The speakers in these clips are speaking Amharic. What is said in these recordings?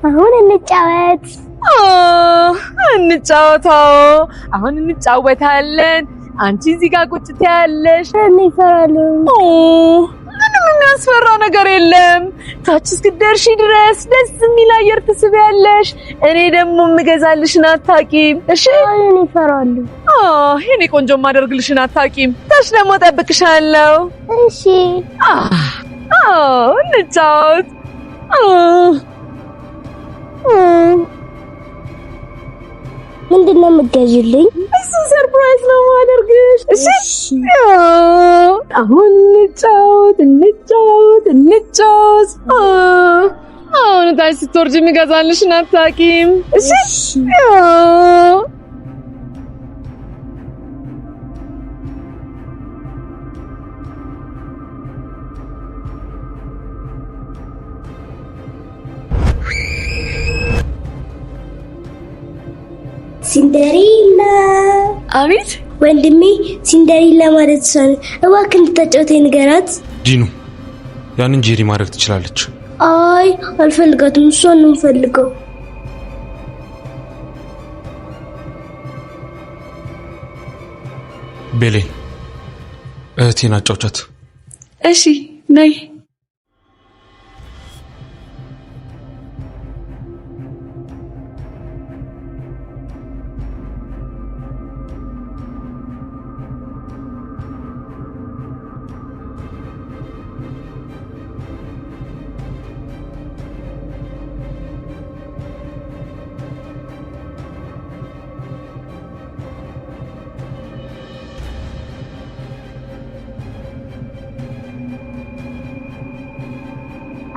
አሁን እንጫወት። እንጫወታው። አሁን እንጫወታለን። አንቺ እዚህ ጋር ቁጭ ትያለሽ። እኔ እፈራለሁ። ምንም የሚያስፈራ ነገር የለም። ታች እስክትደርሺ ድረስ ደስ የሚል አየር ትስቢያለሽ። እኔ ደግሞ የምገዛልሽን አታውቂም። እሺ? እኔ እፈራለሁ። የኔ ቆንጆ የማደርግልሽን አታውቂም። ታች ደግሞ እጠብቅሻለሁ። እሺ። እንጫወት። ምንድነው የምትገዢልኝ? እሱ ሰርፕራይዝ ነው የማደርግሽ። እሺ? አሁን እንጫወት። አሁን ታች ስትወርጂ የምገዛልሽን አታውቂም። እሺ? ሲንደሪላ። አቤት ወንድሜ፣ ሲንደሪላ ማለት ሰው እባክህ እንድታጫውተኝ ንገራት። ዲኑ ያንን ጄሪ ማድረግ ትችላለች። አይ አልፈልጋትም፣ እሷን ነው የምፈልገው። ቤሌ እህቴን አጫውቻት። እሺ ነይ።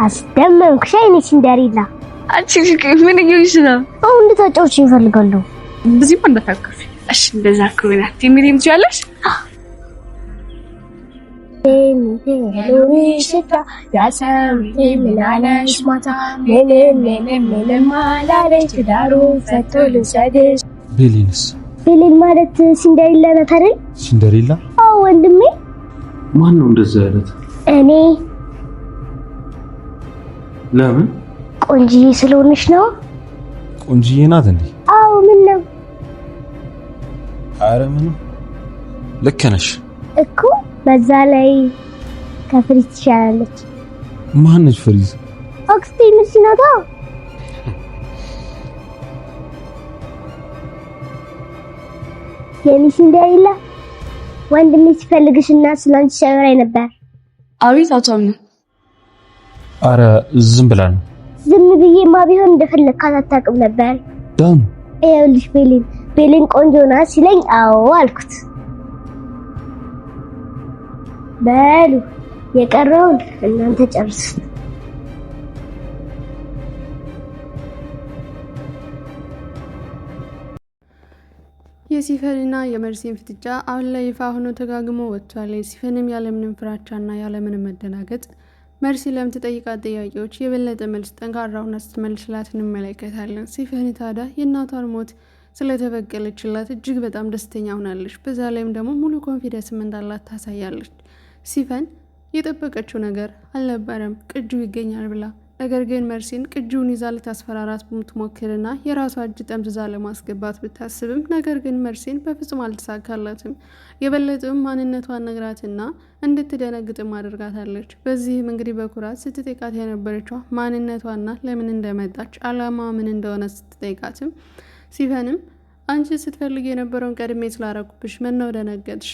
አስደመምኩሽ አይኔ ሲንደሪላ። አንቺ ምን እየሆንሽ ነው? አሁን እንድታጫውችኝ እፈልጋለሁ። በዚህ ማን ተፈከረ? እሺ እንደዛ ከሆነ ትምሪም ትያለሽ? ሽታ ያሰም ምናለሽ ማታ ምንም አላለች ዳሩ ፈቶ ልውሰድሽ። ቤሌን ማለት ሲንደሪላ ናት አይደል? ሲንደሪላ? አዎ ወንድሜ። ማን ነው እንደዛ ያለት? እኔ። ለምን? ቆንጂዬ ስለሆነሽ ነው። ቆንጂዬ ናት እንዴ? አዎ ምን ነው? ኧረ ምንም። ልክ ነሽ እኮ። በዛ ላይ ከፍሪዝ ትሻላለች። ማን ነች ፍሪዝ? አክስቴ ነች ናታ። የኔ ሲንደሪላ ወንድሜ ሲፈልግሽና ስላንቺ ሲያወራኝ ነበር። አቤት አቶ አምነው። አረ ዝም ብላ ነው። ዝም ብዬማ ቢሆን እንደፈለግካት አታውቅም ነበር። ዳም ይኸውልሽ ቤሌን ቆንጆ ናት ሲለኝ አዎ አልኩት። በሉ የቀረውን እናንተ ጨርሱ። የሲፈንና የመርሲን ፍጥጫ አሁን ላይ ይፋ ሆኖ ተጋግሞ ወጥቷል። ሲፈንም ያለምንም ፍራቻና ያለምንም መደናገጥ መርሲ ለምትጠይቃት ጥያቄዎች የበለጠ መልስ ጠንካራ ሆና ስትመልስላት እንመለከታለን። ሲፈን ታዲያ የእናቷን ሞት ስለተበቀለችላት እጅግ በጣም ደስተኛ ሆናለች። በዛ ላይም ደግሞ ሙሉ ኮንፊደንስም እንዳላት ታሳያለች። ሲፈን የጠበቀችው ነገር አልነበረም ቅጁ ይገኛል ብላ። ነገር ግን መርሲን ቅጂውን ይዛ ልታስፈራራት ብትሞክርና የራሷ እጅ ጠምዝዛ ለማስገባት ብታስብም ነገር ግን መርሲን በፍጹም አልተሳካላትም። የበለጠም ማንነቷን ነግራትና እንድትደነግጥም አድርጋታለች። በዚህም እንግዲህ በኩራት ስትጠይቃት የነበረችው ማንነቷና ለምን እንደመጣች አላማ ምን እንደሆነ ስትጠይቃትም ሲፈንም አንቺ ስትፈልግ የነበረውን ቀድሜ ስላረኩብሽ ምን ነው ደነገጥሽ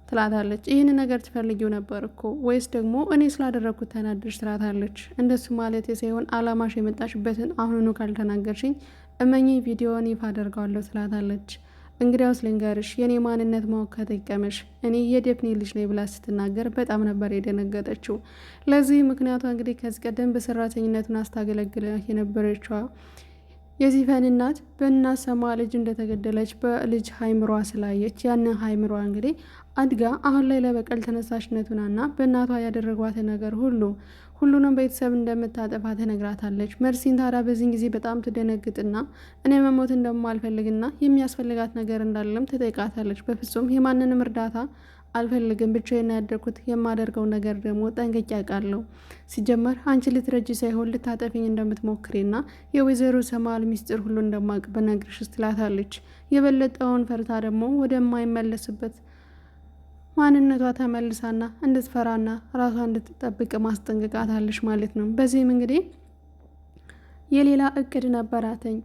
ትላታለች። ይህን ነገር ትፈልጊው ነበር እኮ ወይስ ደግሞ እኔ ስላደረኩት ተናደድሽ ትላታለች። እንደሱ ማለት ሳይሆን አላማሽ የመጣሽበትን አሁኑኑ ካልተናገርሽኝ እመኚ ቪዲዮውን ይፋ አደርጋለሁ ትላታለች። እንግዲያውስ ልንገርሽ የኔ ማንነት ማወቅ ከጠቀመሽ እኔ የዴፍኒ ልጅ ነኝ ብላ ስትናገር በጣም ነበር የደነገጠችው። ለዚህ ምክንያቷ እንግዲህ ከዚህ ቀደም በሰራተኝነቱን አስታገለግለ የነበረችው የሲፈን እናት በእናት ሰማ ልጅ እንደተገደለች በልጅ ሀይምሯ ስላየች ያንን ሀይምሯ እንግዲህ አድጋ አሁን ላይ ለበቀል ተነሳሽነቱንና በእናቷ ያደረጓትን ነገር ሁሉንም ቤተሰብ እንደምታጠፋ ተነግራታለች። መርሲን ታዲያ በዚህን ጊዜ በጣም ትደነግጥና እኔ መሞት እንደማልፈልግና የሚያስፈልጋት ነገር እንዳለም ትጠይቃታለች። በፍጹም የማንንም እርዳታ አልፈልግም፣ ብቻዬን ያደርኩት የማደርገው ነገር ደግሞ ጠንቅቄ አውቃለሁ። ሲጀመር አንቺ ልትረጂ ሳይሆን ልታጠፊኝ እንደምትሞክሪና የወይዘሮ ሰማል ሚስጥር ሁሉ እንደማቅ በነግርሽ ትላታለች። የበለጠውን ፈርታ ደግሞ ወደማይመለስበት ማንነቷ ተመልሳና እንድትፈራና ራሷ እንድትጠብቅ ማስጠንቀቃታለች ማለት ነው። በዚህም እንግዲህ የሌላ እቅድ ነበራተኝ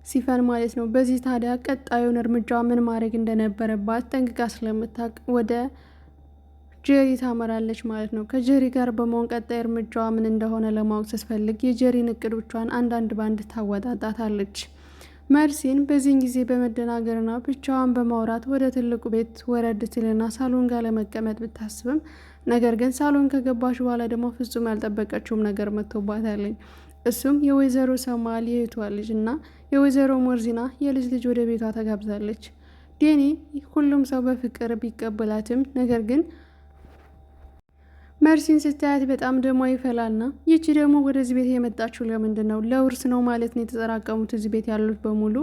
ሲፈን ማለት ነው። በዚህ ታዲያ ቀጣዩን እርምጃ ምን ማድረግ እንደነበረባት ጠንቅቃ ስለምታውቅ ወደ ጄሪ ታመራለች ማለት ነው። ከጄሪ ጋር በመሆን ቀጣይ እርምጃዋ ምን እንደሆነ ለማወቅ ስትፈልግ የጄሪን እቅዶቿን አንዳንድ ባንድ ታወጣጣታለች። መርሲን በዚህን ጊዜ በመደናገርና ብቻዋን በማውራት ወደ ትልቁ ቤት ወረድ ትልና ሳሎን ጋር ለመቀመጥ ብታስብም ነገር ግን ሳሎን ከገባች በኋላ ደግሞ ፍጹም ያልጠበቀችውም ነገር መጥቶባታለኝ። እሱም የወይዘሮ ሰማል የእህቷ ልጅ እና የወይዘሮ ሞርዚና የልጅ ልጅ ወደ ቤቷ ተጋብዛለች። ዴኒ ሁሉም ሰው በፍቅር ቢቀበላትም ነገር ግን መርሲን ስታያት በጣም ደሞ ይፈላልና ይቺ ደግሞ ወደዚህ ቤት የመጣችው ለምንድን ነው? ለውርስ ነው ማለት ነው የተጠራቀሙት እዚህ ቤት ያሉት በሙሉ።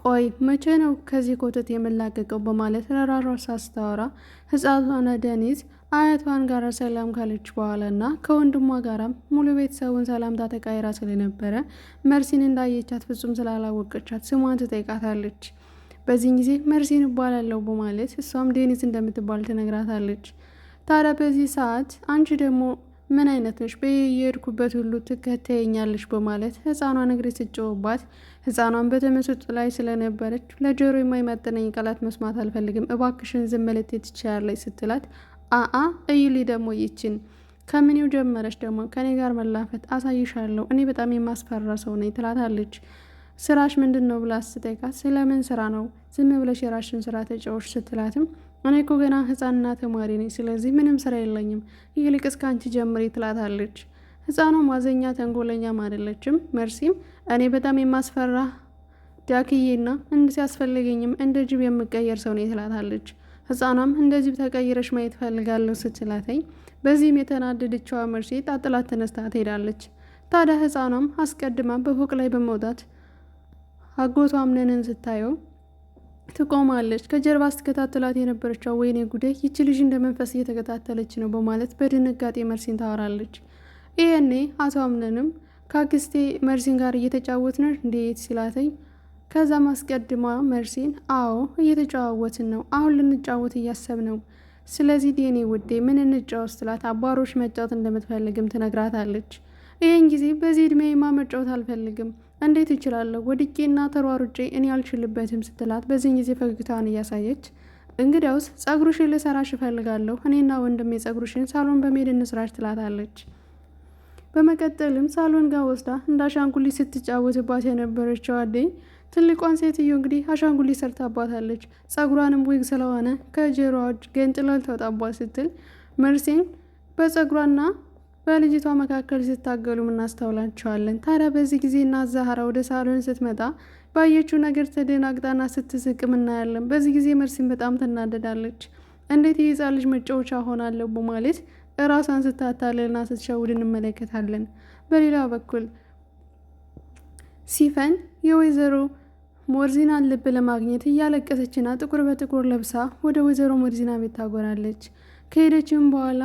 ቆይ መቼ ነው ከዚህ ኮተት የምላቀቀው? በማለት ለራሷ ስታወራ ህፃኗ ደኒዝ አያቷን ጋር ሰላም ካለች በኋላና ከወንድሟ ጋራም ሙሉ ቤተሰቡን ሰላምታ ተቃይራ ስለነበረ መርሲን እንዳየቻት ፍጹም ስላላወቀቻት ስሟን ትጠይቃታለች። በዚህን ጊዜ መርሲን እባላለሁ በማለት እሷም ዴኒዝ እንደምትባል ትነግራታለች። ታዲያ በዚህ ሰዓት አንቺ ደግሞ ምን አይነት ነሽ? በየሄድኩበት ሁሉ ትከተየኛለች በማለት ህፃኗን እግር ስትጮህባት ህፃኗን በተመስጦ ላይ ስለነበረች ለጆሮ የማይመጥነኝ ቃላት መስማት አልፈልግም፣ እባክሽን ዝም ልትይ ትችያለሽ ስትላት እዩሊ ደግሞ ይችን ከምኔው ጀመረች ደግሞ ከኔ ጋር መላፈት አሳይሻለሁ፣ እኔ በጣም የማስፈራ ሰው ነኝ ትላታለች። ስራሽ ምንድን ነው ብላ ስትጠይቃት ስለምን ስራ ነው ዝም ብለሽ የራሽን ስራ ተጫዎች ስትላትም እኔ እኮ ገና ህፃንና ተማሪ ነኝ፣ ስለዚህ ምንም ስራ የለኝም፣ ይልቅስ ከአንቺ ጀምሪ ትላታለች። ህፃኗ ማዘኛ ተንኮለኛም አይደለችም። መርሲም እኔ በጣም የማስፈራ ዳክዬና ሲያስፈልገኝም እንደ ጅብ የምቀየር ሰው ነኝ ትላታለች። ህፃኗም እንደዚህ ተቀይረሽ ማየት ፈልጋለሁ ስትላተኝ በዚህም የተናደደችዋ መርሲ ጣጥላት ተነስታ ትሄዳለች። ታዲያ ህፃኗም አስቀድማ በፎቅ ላይ በመውጣት አጎቷ አምነንን ስታየው ትቆማለች። ከጀርባ ስትከታተላት የነበረችው ወይኔ ጉዴ ይቺ ልጅ እንደ መንፈስ እየተከታተለች ነው በማለት በድንጋጤ መርሲን ታወራለች። ይሄኔ አቶ አምነንም ከአክስቴ መርሲን ጋር እየተጫወትን እንዴት ሲላተኝ ከዛም አስቀድማ መርሲን አዎ እየተጫወትን ነው፣ አሁን ልንጫወት እያሰብ ነው፣ ስለዚህ ዴኒ ውዴ ምን እንጫወት ስትላት አባሮች መጫወት እንደምትፈልግም ትነግራታለች። ይህን ጊዜ በዚህ እድሜማ መጫወት አልፈልግም፣ እንዴት እችላለሁ? ወድቄና ተሯሩጬ እኔ አልችልበትም ስትላት በዚህን ጊዜ ፈገግታዋን እያሳየች እንግዲያውስ ጸጉርሽን ልሰራሽ እፈልጋለሁ፣ እኔና ወንድሜ ጸጉርሽን ሳሎን በመሄድ እንስራሽ ትላታለች። በመቀጠልም ሳሎን ጋር ወስዳ እንደ አሻንጉሊት ስትጫወትባት የነበረችው አደይ ትልቋን ሴትዮ እንግዲህ አሻንጉሊት ሰርታባታለች። ጸጉሯንም ዊግ ስለሆነ ከጀሮዋጅ ገንጥላል ተወጣባት ስትል መርሲን በጸጉሯና በልጅቷ መካከል ሲታገሉ እናስተውላቸዋለን። ታዲያ በዚህ ጊዜ እና ዛህራ ወደ ሳሎን ስትመጣ ባየችው ነገር ተደናግጣና ስትስቅም እናያለን። በዚህ ጊዜ መርሲን በጣም ትናደዳለች። እንዴት የህፃን ልጅ መጫወቻ ሆናለሁ በማለት እራሷን ስታታለልና ስትሸውድ እንመለከታለን። በሌላ በኩል ሲፈን የወይዘሮ ሞርዚናን ልብ ለማግኘት እያለቀሰችና ጥቁር በጥቁር ለብሳ ወደ ወይዘሮ ሞርዚና ቤት ታጎራለች። ከሄደችም በኋላ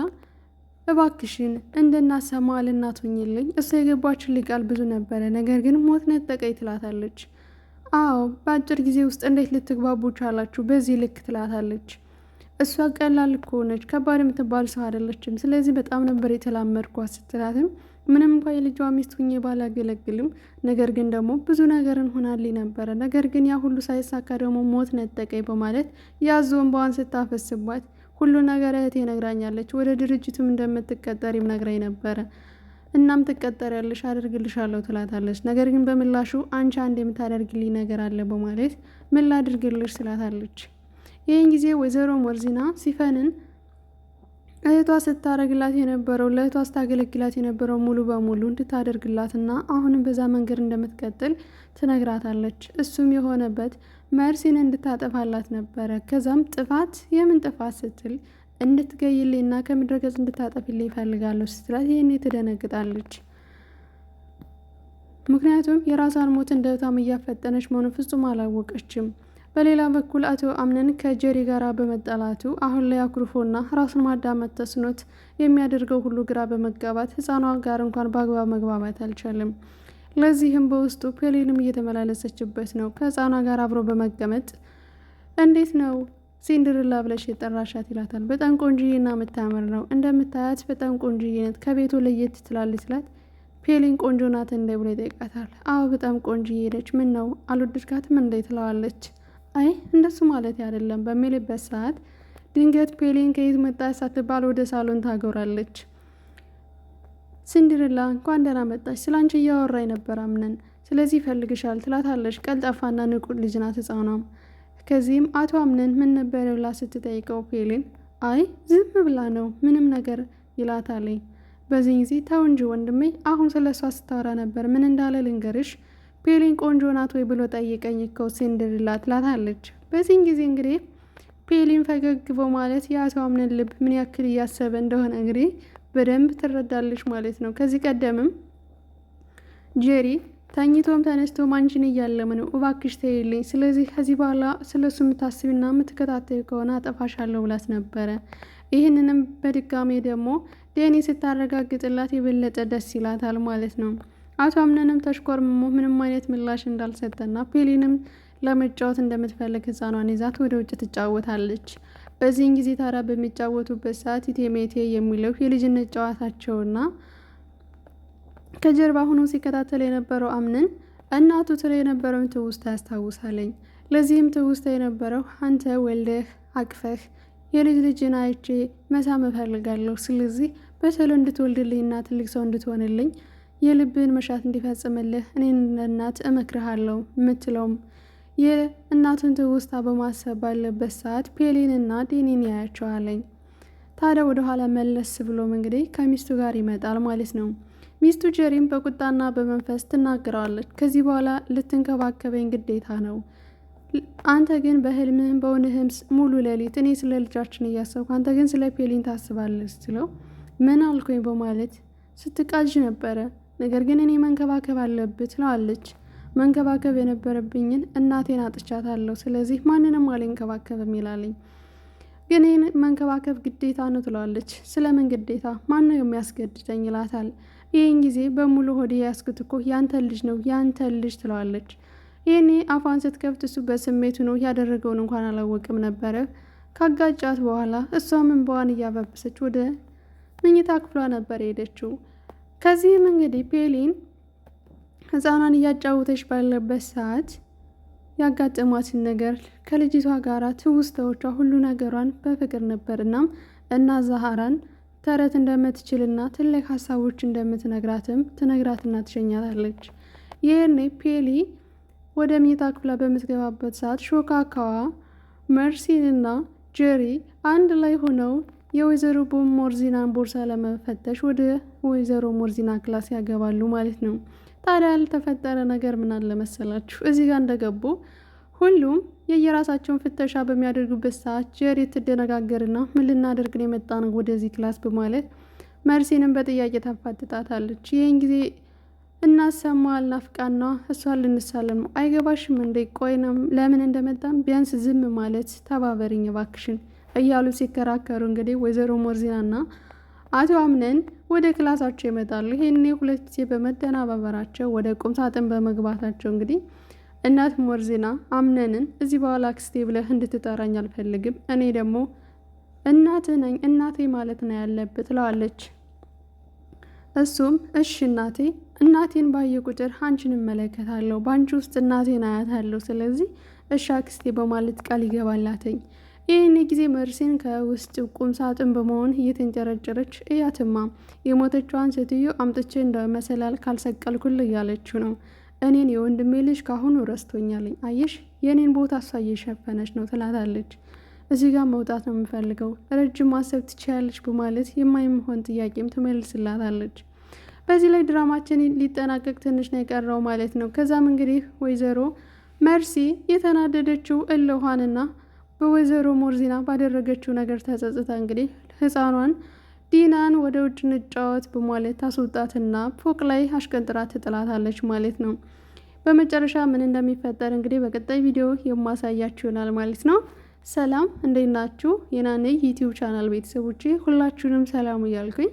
እባክሽን እንደናሰማ ልናቶኝልኝ እሷ የገባችን ቃል ብዙ ነበረ፣ ነገር ግን ሞት ነጠቀኝ ትላታለች። አዎ በአጭር ጊዜ ውስጥ እንዴት ልትግባቡ ቻላችሁ በዚህ ልክ ትላታለች። እሷ ቀላል እኮ ነች፣ ከባድ የምትባል ሰው አይደለችም፣ ስለዚህ በጣም ነበር የተላመድኳት ስትላትም ምንም እንኳን የልጇ ሚስት ሁኜ ባላገለግልም ነገር ግን ደግሞ ብዙ ነገርን ሆናልኝ ነበረ፣ ነገር ግን ያ ሁሉ ሳይሳካ ደግሞ ሞት ነጠቀኝ በማለት ያዞን በዋን ስታፈስባት ሁሉ ነገር እህቴ ነግራኛለች፣ ወደ ድርጅቱም እንደምትቀጠሪም ነግራኝ ነበረ፣ እናም ትቀጠሪያለሽ አደርግልሻለሁ ትላታለች። ነገር ግን በምላሹ አንቺ አንድ የምታደርግልኝ ነገር አለ በማለት ምን ላድርግልሽ ትላታለች። ይህን ጊዜ ወይዘሮ ሞርዚና ሲፈንን እህቷ ስታደርግላት የነበረው ለእህቷ ስታገለግላት የነበረው ሙሉ በሙሉ እንድታደርግላትና አሁንም በዛ መንገድ እንደምትቀጥል ትነግራታለች። እሱም የሆነበት መርሲን እንድታጠፋላት ነበረ። ከዛም ጥፋት የምን ጥፋት ስትል እንድትገይልኝና ከምድረገጽ እንድታጠፊልኝ ይፈልጋለሁ ስትላት ይህኔ ትደነግጣለች። ምክንያቱም የራሷን ሞት እንደ እህቷም እያፈጠነች መሆኑን ፍጹም አላወቀችም። በሌላ በኩል አቶ አምነን ከጀሪ ጋር በመጣላቱ አሁን ላይ አኩርፎና ራሱን ማዳመጥ ተስኖት የሚያደርገው ሁሉ ግራ በመጋባት ህፃኗ ጋር እንኳን በአግባብ መግባባት አልቻለም። ለዚህም በውስጡ ፔሊንም እየተመላለሰችበት ነው። ከህፃኗ ጋር አብሮ በመቀመጥ እንዴት ነው ሲንድርላ ብለሽ የጠራሻት ይላታል። በጣም ቆንጅዬና የምታምር ነው፣ እንደምታያት በጣም ቆንጅዬ ናት፣ ከቤቱ ለየት ትላለች ስላት ፔሊን ቆንጆ ናት እንደ ብሎ ይጠይቃታል። አዎ በጣም ቆንጅዬ ነች፣ ምን ነው አልወደድካትም እንደ ትለዋለች። አይ እንደሱ ማለት አይደለም በሚልበት ሰዓት ድንገት ፔሊን ከየት መጣች ሳትባል ወደ ሳሎን ታጎራለች። ሲንድርላ እንኳን ደህና መጣች፣ ስላንቺ እያወራኝ ነበር አምነን፣ ስለዚህ ይፈልግሻል ትላታለች። ቀልጣፋና ንቁ ልጅ ናት ህፃኗም። ከዚህም አቶ አምነን ምን ነበር ብላ ስትጠይቀው ፔሊን አይ ዝም ብላ ነው ምንም ነገር ይላታል። በዚህ ጊዜ ተው እንጂ ወንድሜ አሁን ስለሷ ስታወራ ነበር፣ ምን እንዳለ ልንገርሽ፣ ፔሊን ቆንጆ ናት ወይ ብሎ ጠይቀኝ እኮ ሲንድርላ ትላታለች። በዚህ ጊዜ እንግዲህ ፔሊን ፈገግ በማለት የአቶ አምነን ልብ ምን ያክል እያሰበ እንደሆነ እንግዲህ በደንብ ትረዳለች ማለት ነው። ከዚህ ቀደምም ጄሪ ተኝቶም ተነስቶም አንቺን እያለም ነው፣ እባክሽ ተይልኝ፣ ስለዚህ ከዚህ በኋላ ስለሱ የምታስቢና የምትከታተይ ከሆነ አጠፋሻለሁ ብላት ነበረ። ይህንንም በድጋሜ ደግሞ ዴኒ ስታረጋግጥላት የበለጠ ደስ ይላታል ማለት ነው። አቶ አምነንም ተሽኮርምሞ ምንም አይነት ምላሽ እንዳልሰጠና ፔሊንም ለመጫወት እንደምትፈልግ ህፃኗን ይዛት ወደ ውጭ ትጫወታለች። በዚህን ጊዜ ታዲያ በሚጫወቱበት ሰዓት ኢቴሜቴ የሚለው የልጅነት ጨዋታቸውና ከጀርባ ሆኖ ሲከታተል የነበረው አምነን እናቱ ትለ የነበረውን ትውስታ ያስታውሳለኝ። ለዚህም ትውስታ የነበረው አንተ ወልደህ አቅፈህ የልጅ ልጅን አይቼ መሳም እፈልጋለሁ፣ ስለዚህ በቶሎ እንድትወልድልኝና ትልቅ ሰው እንድትሆንልኝ የልብን መሻት እንዲፈጽምልህ እኔን እናት እመክርሃለሁ የምትለውም የእናቱን ትውስታ በማሰብ ባለበት ሰዓት ፔሊንና ዴኒን ያያቸዋለኝ። ታዲያ ወደኋላ መለስ ብሎም እንግዲህ ከሚስቱ ጋር ይመጣል ማለት ነው። ሚስቱ ጀሪም በቁጣና በመንፈስ ትናገረዋለች። ከዚህ በኋላ ልትንከባከበኝ ግዴታ ነው፣ አንተ ግን በህልምህም በእውነህም ሙሉ ሌሊት እኔ ስለ ልጃችን እያሰብኩ አንተ ግን ስለ ፔሊን ታስባለች ስትለው ምን አልኩኝ በማለት ስትቃዥ ነበረ። ነገር ግን እኔ መንከባከብ አለብህ ትለዋለች። መንከባከብ የነበረብኝን እናቴን አጥቻታለሁ፣ ስለዚህ ማንንም አልንከባከብም ይላለኝ። ግን ይህን መንከባከብ ግዴታ ነው ትለዋለች። ስለምን ግዴታ? ማን ነው የሚያስገድደኝ ይላታል። ይህን ጊዜ በሙሉ ሆዴ ያስኩት እኮ ያንተ ልጅ ነው ያንተ ልጅ ትለዋለች። ይህኔ አፏን ስትከፍት እሱ በስሜቱ ነው ያደረገውን እንኳን አላወቅም ነበረ። ካጋጫት በኋላ እሷም እንባዋን እያበበሰች ወደ መኝታ ክፍሏ ነበር ሄደችው። ከዚህም እንግዲህ ፔሊን ህፃኗን እያጫወተች ባለበት ሰዓት ያጋጠሟትን ነገር ከልጅቷ ጋራ ትውስታዎቿ ሁሉ ነገሯን በፍቅር ነበርና እና ዛሃራን ተረት እንደምትችልና ትልቅ ሀሳቦች እንደምትነግራትም ትነግራትና ትሸኛታለች። ይህኔ ፔሊ ወደ መኝታ ክፍሏ በምትገባበት ሰዓት ሾካካዋ መርሲንና ጀሪ አንድ ላይ ሆነው የወይዘሮ ሞርዚናን ቦርሳ ለመፈተሽ ወደ ወይዘሮ ሞርዚና ክላስ ያገባሉ ማለት ነው። ታዲያ ያልተፈጠረ ነገር ምን አለ መሰላችሁ? እዚህ ጋር እንደገቡ ሁሉም የየራሳቸውን ፍተሻ በሚያደርጉበት ሰዓት ጀሪ ትደነጋገርና ምን ልናደርግ ነው የመጣነው ወደዚህ ክላስ በማለት መርሲንም በጥያቄ ታፋጥጣታለች። ይህን ጊዜ እናሰማል ናፍቃና እሷን ልንሳለም ነው፣ አይገባሽም እንደ ቆይነም ለምን እንደመጣም ቢያንስ ዝም ማለት ተባበሪኝ እባክሽን እያሉ ሲከራከሩ እንግዲህ ወይዘሮ ሞርዚናና አቶ አምነን ወደ ክላሳቸው ይመጣሉ። ይሄኔ ሁለት ጊዜ በመደናበራቸው ወደ ቁም ሳጥን በመግባታቸው እንግዲህ እናት ሞርዚና አምነንን እዚህ በኋላ አክስቴ ብለህ እንድትጠራኝ አልፈልግም፣ እኔ ደግሞ እናት ነኝ እናቴ ማለት ነው ያለብህ ትለዋለች። እሱም እሺ እናቴ፣ እናቴን ባየ ቁጥር አንቺን እመለከታለሁ፣ ባንቺ ውስጥ እናቴን አያታለሁ፣ ስለዚህ እሺ አክስቴ በማለት ቃል ይገባላተኝ። ይህን ጊዜ መርሲን ከውስጥ ቁም ሳጥን በመሆን እየተንጨረጨረች እያትማ የሞተቿን ሴትዮ አምጥቼ እንደ መሰላል ካልሰቀልኩል እያለችው ነው። እኔን የወንድሜ ልጅ ካሁኑ ረስቶኛለኝ፣ አየሽ የኔን ቦታ እሷ እየሸፈነች ነው ትላታለች። እዚህ ጋር መውጣት ነው የምፈልገው፣ ረጅም ማሰብ ትችያለች በማለት የማይሆን ጥያቄም ትመልስላታለች። በዚህ ላይ ድራማችን ሊጠናቀቅ ትንሽ ነው የቀረው ማለት ነው። ከዛም እንግዲህ ወይዘሮ መርሲ የተናደደችው እልኋንና በወይዘሮ ሞርዚና ባደረገችው ነገር ተጸጽታ እንግዲህ ህፃኗን ዲናን ወደ ውጭ እንጫወት በማለት ታስወጣትና ፎቅ ላይ አሽቀንጥራ ትጥላታለች ማለት ነው። በመጨረሻ ምን እንደሚፈጠር እንግዲህ በቀጣይ ቪዲዮ የማሳያችሁ ይሆናል ማለት ነው። ሰላም እንዴት ናችሁ? የናኔ ዩቲዩብ ቻናል ቤተሰቦቼ ሁላችሁንም ሰላም እያልኩኝ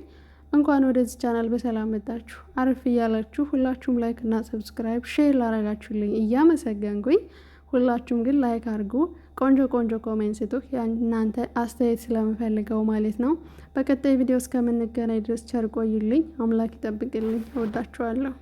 እንኳን ወደዚህ ቻናል በሰላም መጣችሁ። አረፍ እያላችሁ ሁላችሁም ላይክ እና ሰብስክራይብ ሼር ላረጋችሁልኝ እያመሰገንኩኝ ሁላችሁም ግን ላይክ አድርጉ። ቆንጆ ኮሜንት ስጡ። እናንተ አስተያየት ስለምፈልገው ማለት ነው። በቀጣይ ቪዲዮ እስከምንገናኝ ድረስ ቸር ቆዩልኝ። አምላክ ይጠብቅልኝ። እወዳችኋለሁ።